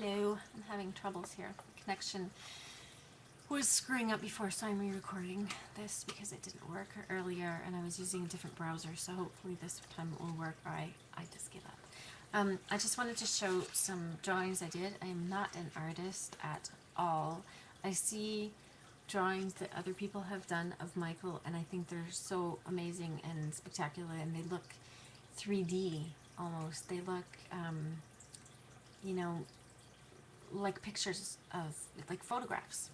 Hello, I'm having troubles here. The connection was screwing up before, so I'm re-recording this because it didn't work earlier and I was using a different browser, so hopefully this time it will work, or I just give up. I just wanted to show some drawings I did. I am not an artist at all. I see drawings that other people have done of Michael and I think they're so amazing and spectacular, and they look 3D almost. They look, you know, like pictures of, like photographs.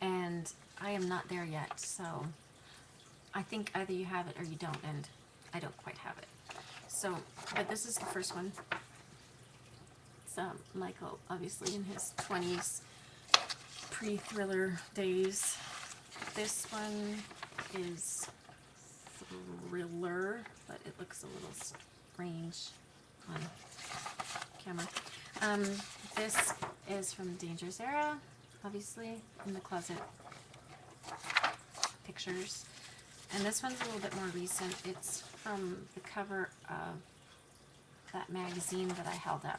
And I am not there yet, so I think either you have it or you don't, and I don't quite have it. So, but this is the first one. It's Michael, obviously in his 20s, pre-thriller days. This one is thriller, but it looks a little strange on camera. This is from the Dangerous era, obviously, in the closet pictures. And this one's a little bit more recent. It's from the cover of that magazine that I held up.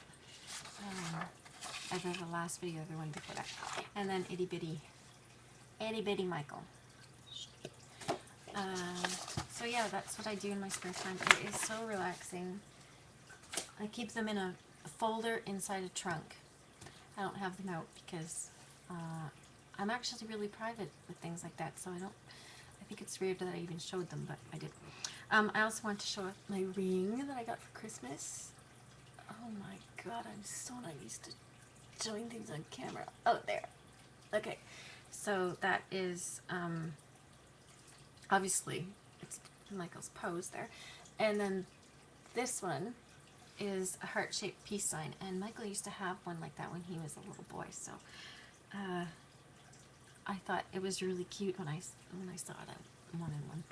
Either the last video or the one before that. And then Itty Bitty Michael. So yeah, that's what I do in my spare time. It is so relaxing. I keep them in a folder inside a trunk. I don't have them out because I'm actually really private with things like that, so I think it's weird that I even showed them, but I did. I also want to show my ring that I got for Christmas. Oh my god, I'm so not used to showing things on camera. Oh, there. Okay, so that is, obviously, it's Michael's pose there. And then this one is a heart-shaped peace sign, and Michael used to have one like that when he was a little boy, so I thought it was really cute when I saw it. I wanted one.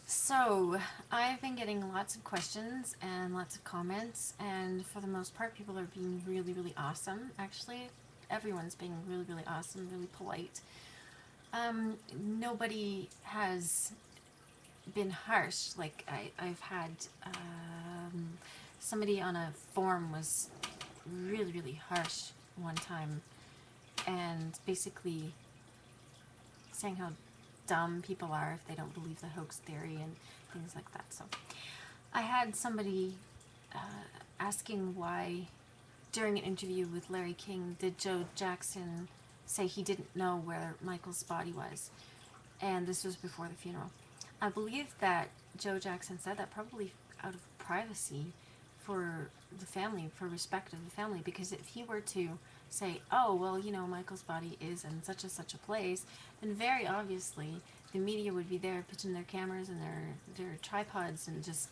So I've been getting lots of questions and lots of comments, and for the most part people are being really awesome. Actually, everyone's being really awesome, really polite. Nobody has been harsh. Like I've had somebody on a forum was really harsh one time, and basically saying how dumb people are if they don't believe the hoax theory and things like that. So I had somebody asking why during an interview with Larry King did Joe Jackson say he didn't know where Michael's body was, and this was before the funeral. I believe that Joe Jackson said that probably out of privacy for the family, for respect of the family, because if he were to say, oh, well, you know, Michael's body is in such and such a place, then very obviously the media would be there pitching their cameras and their tripods and just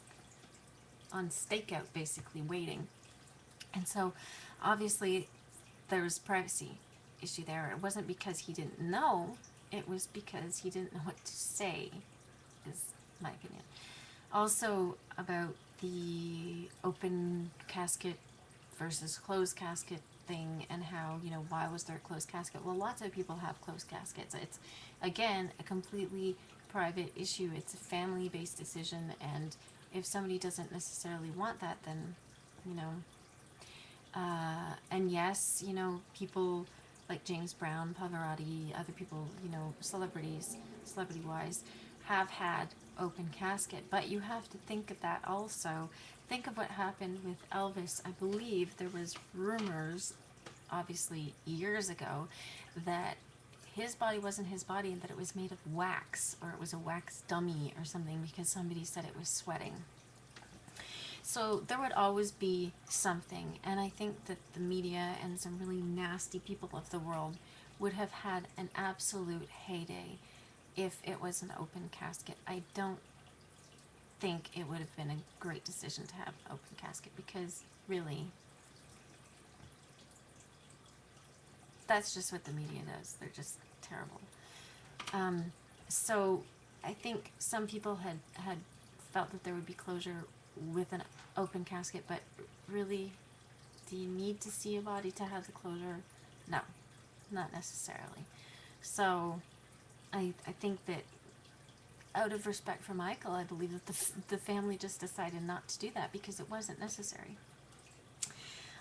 on stakeout, basically, waiting. And so obviously there was a privacy issue there. It wasn't because he didn't know, it was because he didn't know what to say, is my opinion. Also about the open casket versus closed casket thing, and how, you know, why was there a closed casket? Well, lots of people have closed caskets. It's, again, a completely private issue. It's a family-based decision, and if somebody doesn't necessarily want that, then, you know, and yes, you know, people like James Brown, Pavarotti, other people, you know, celebrities, celebrity-wise, have had open casket, but you have to think of that also. Think of what happened with Elvis. I believe there was rumors, obviously years ago, that his body wasn't his body and that it was made of wax, or it was a wax dummy or something, because somebody said it was sweating. So there would always be something, and I think that the media and some really nasty people of the world would have had an absolute heyday if it was an open casket. I don't think it would have been a great decision to have an open casket, because really, that's just what the media does. They're just terrible. So I think some people had felt that there would be closure with an open casket, but really, do you need to see a body to have the closure? No, not necessarily. So I think that out of respect for Michael, I believe that the family just decided not to do that because it wasn't necessary.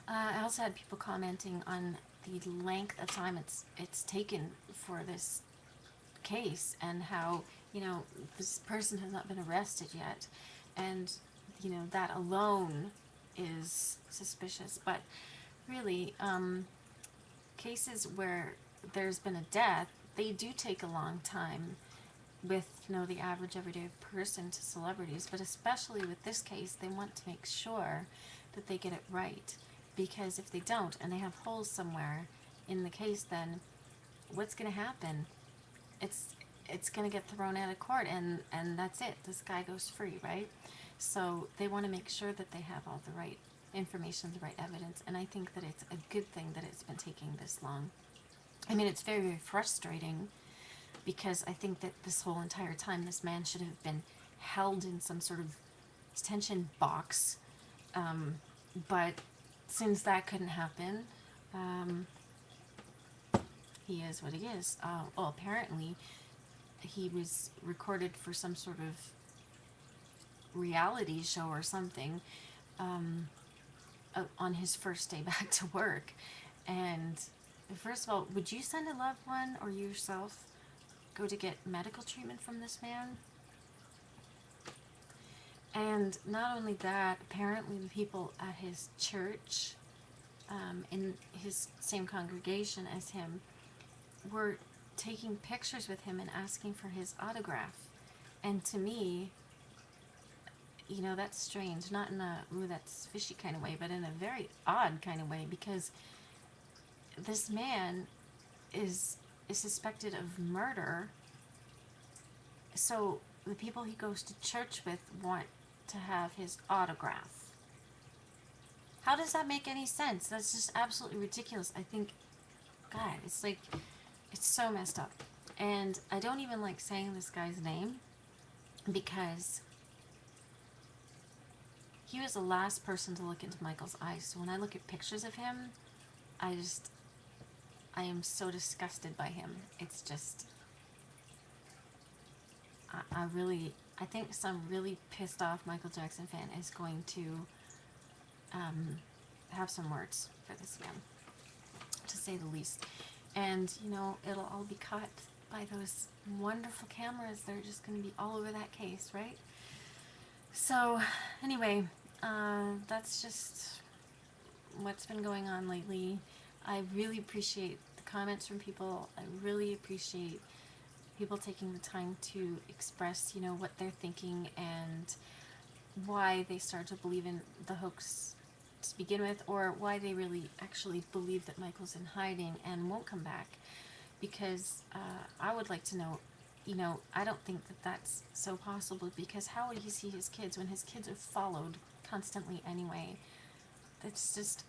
I also had people commenting on the length of time it's taken for this case, and how, this person has not been arrested yet, and that alone is suspicious. But really, cases where there's been a death, they do take a long time with, the average everyday person to celebrities. But especially with this case, they want to make sure that they get it right, because if they don't and they have holes somewhere in the case, then what's going to happen? It's going to get thrown out of court, and that's it. This guy goes free, right? So they want to make sure that they have all the right information, the right evidence, and I think that it's a good thing that it's been taking this long. I mean, it's very, very frustrating, because I think that this whole entire time this man should have been held in some sort of detention box, but since that couldn't happen, he is what he is. Well, apparently he was recorded for some sort of reality show or something, on his first day back to work. And first of all, would you send a loved one or yourself go to get medical treatment from this man? And not only that, apparently the people at his church, in his same congregation as him, were taking pictures with him and asking for his autograph. And to me, that's strange. Not in a, ooh, that's fishy kind of way, but in a very odd kind of way, because this man is suspected of murder. So the people he goes to church with want to have his autograph. How does that make any sense? That's just absolutely ridiculous. I think, God, it's like, it's so messed up. And I don't even like saying this guy's name, because he was the last person to look into Michael's eyes. So when I look at pictures of him, I am so disgusted by him. It's just, I think some really pissed off Michael Jackson fan is going to have some words for this man, to say the least. And, it'll all be caught by those wonderful cameras. They're just going to be all over that case, right? So, anyway, that's just what's been going on lately. I really appreciate the comments from people. I really appreciate people taking the time to express, what they're thinking and why they start to believe in the hoax to begin with, or why they really actually believe that Michael's in hiding and won't come back. Because I would like to know, I don't think that that's so possible, because how would he see his kids when his kids are followed constantly anyway? It's just,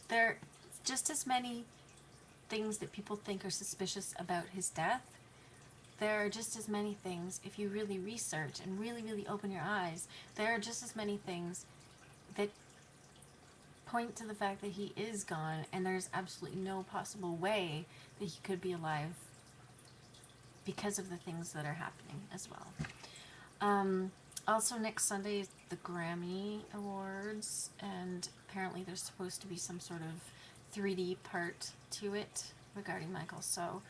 there are just as many things that people think are suspicious about his death. There are just as many things, if you really research and really, really open your eyes, there are just as many things that point to the fact that he is gone, and there's absolutely no possible way that he could be alive, because of the things that are happening as well. Also, next Sunday is the Grammy Awards, and apparently there's supposed to be some sort of 3D part to it regarding Michael. So,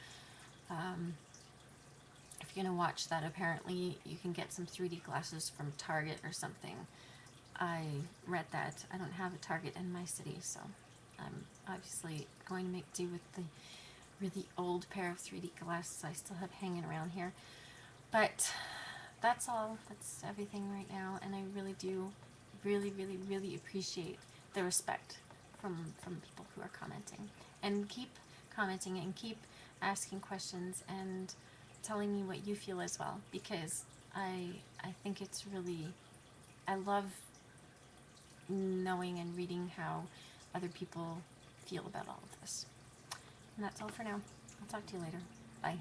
if you're going to watch that, apparently you can get some 3D glasses from Target or something. I read that. I don't have a Target in my city, so I'm obviously going to make do with the really old pair of 3D glasses I still have hanging around here. But that's all. That's everything right now, and I really do really, really, really appreciate the respect from people who are commenting. And keep commenting and keep asking questions and telling me what you feel as well, because I think it's really, I love knowing and reading how other people feel about all of this. And that's all for now. I'll talk to you later. Bye.